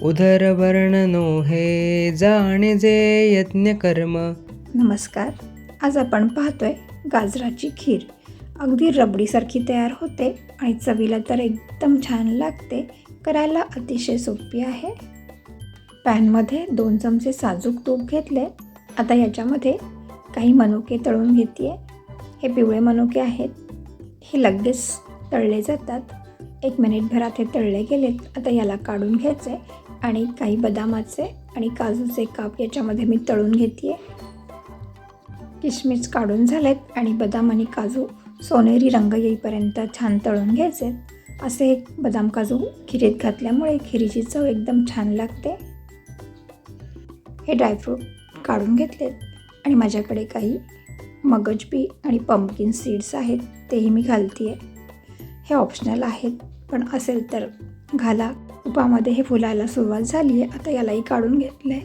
उदरवर्णनो हे जाणे जे यज्ञ कर्म। नमस्कार. आज आपण पाहतोय गाजराची खीर. अगदी रबडीसारखी तयार होते आणि चवीला तर एकदम छान लागते. करायला अतिशय सोपी आहे. पॅनमध्ये 2 चमचे साजूक तूप घेतले. आता याच्यामध्ये काही मनुके तळून घेते. हे पिवळे मनुके आहेत. हे लगेच तळले जातात. 1 मिनिटभरात हे तळले गेलेत. आता याला काढून घ्यायचे आणि काही बदामाचे आणि काजूचे काप याच्यामध्ये मी तळून घेते. किशमिश काढून झालेत आणि बदाम आणि काजू सोनेरी रंग येईपर्यंत छान तळून घ्यायचे. असे बदाम काजू खिरीत घातल्यामुळे खिरीची चव एकदम छान लागते. हे ड्रायफ्रूट काढून घेतलेत आणि माझ्याकडे काही मगज बी आणि पंपकिन सीड्स आहेत, तेही मी घालते. हे ऑप्शनल आहेत, पण असेल तर घाला. तुपामध्ये हे फुलायला सुरुवात झाली आहे. आता यालाही काढून घेतलं आहे.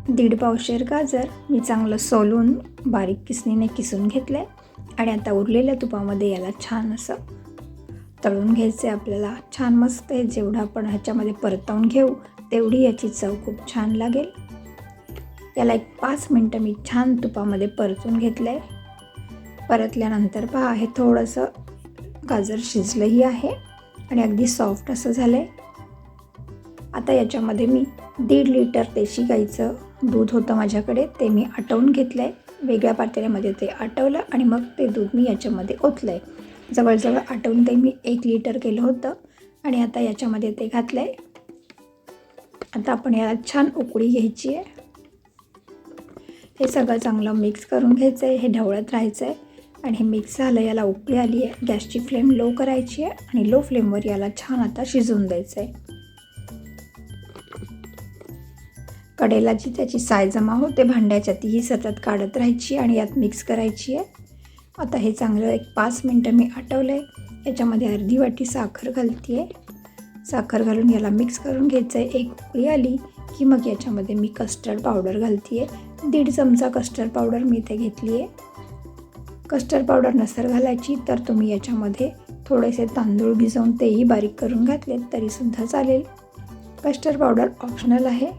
1.5 पावशेर गाजर मी चांगलं सोलून बारीक किसणीने किसून घेतलं आहे आणि आता उरलेल्या तुपामध्ये याला छान असं तळून घ्यायचं आहे. आपल्याला छान मस्त आहे. जेवढं आपण ह्याच्यामध्ये परतवून घेऊ तेवढी याची चव खूप छान लागेल. याला 5 मिनटं मी छान तुपामध्ये परतून घेतलं आहे. परतल्यानंतर पहा, हे थोडंसं गाजर शिजलंही आहे आणि अगदी सॉफ्ट असं झालं आहे. आता याच्यामध्ये मी 1.5 लिटर देशी गाईचं दूध होतं माझ्याकडे, ते मी आटवून घेतलं आहे. वेगळ्या पातेल्यामध्ये ते आटवलं आणि मग ते दूध मी याच्यामध्ये ओतलं आहे. जवळजवळ आटवून ते मी 1 लिटर केलं होतं आणि आता याच्यामध्ये ते घातलं आहे. आता आपण याला छान उकळी घ्यायची आहे. हे सगळं चांगलं मिक्स करून घ्यायचं आहे. हे ढवळत राहायचं आहे आणि हे मिक्स झालं. याला उकळी आली आहे. गॅसची फ्लेम लो करायची आहे आणि लो फ्लेमवर याला छान आता शिजवून द्यायचं आहे. कडेला जी त्याची साय जमा होते भांड्याच्या, तीही सतत काढत राहायची आणि यात मिक्स करायची आहे. आता हे चांगलं 5 मिनटं मी आटवलं आहे. याच्यामध्ये अर्धी वाटी साखर घालते आहे. साखर घालून याला मिक्स करून घ्यायचं आहे. एक उकळी आली की मग याच्यामध्ये मी कस्टर्ड पावडर घालते आहे. 1.5 चमचा कस्टर्ड पावडर मी इथे घेतली आहे. कस्टर्ड पावडर नसेल घालायची तर तुम्ही याच्यामध्ये थोडेसे तांदूळ भिजवून तेही बारीक करून घातलेत तरीसुद्धा चालेल. कस्टर्ड पावडर ऑप्शनल आहे.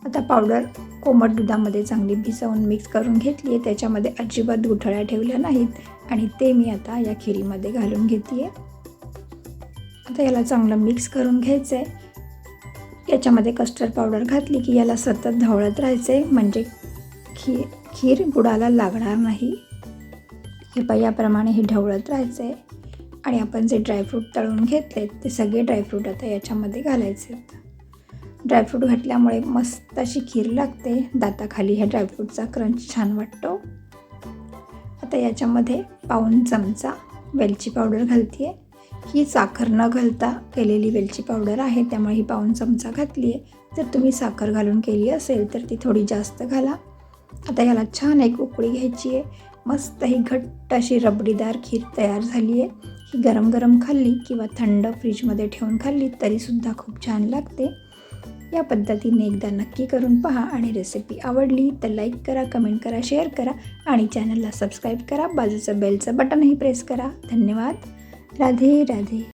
आता पावडर कोमट दुधामध्ये चांगली भिजवून मिक्स करून घेतली आहे. त्याच्यामध्ये अजिबात गुठळ्या ठेवल्या नाहीत आणि ते मी आता या खिरीमध्ये घालून घेते आहे. आता याला चांगलं मिक्स करून घ्यायचं आहे. याच्यामध्ये कस्टर्ड पावडर घातली की याला सतत ढवळत राहायचं आहे, म्हणजे खीर बुडाला लागणार नाही. हे याप्रमाणे हे ढवळत राहायचं आहे आणि आपण जे ड्रायफ्रूट तळून घेतलेत ते सगळे ड्रायफ्रूट आता याच्यामध्ये घालायचे आहेत. ड्रायफ्रूट घातल्यामुळे मस्त अशी खीर लागते. दाताखाली ह्या ड्रायफ्रूटचा क्रंच छान वाटतो. आता याच्यामध्ये 1 चमचा वेलची पावडर घालते आहे. ही साखर न घालता केलेली वेलची पावडर आहे, त्यामुळे ही 1 चमचा घातली आहे. जर तुम्ही साखर घालून केली असेल तर ती थोडी जास्त घाला. आता याला छान एक उकळी घ्यायची आहे. मस्त ही घट्ट अशी रबडीदार खीर तयार झाली आहे. ही गरम गरम खाल्ली किंवा थंड फ्रीजमध्ये ठेवून खाल्ली तरीसुद्धा खूप छान लागते. या पद्धतीने एकदा नक्की करून पहा आणि रेसिपी आवडली तर लाईक करा, कमेंट करा, शेअर करा आणि चॅनलला सबस्क्राईब करा. बाजूचं बेलचं बटनही प्रेस करा. धन्यवाद. राधे राधे.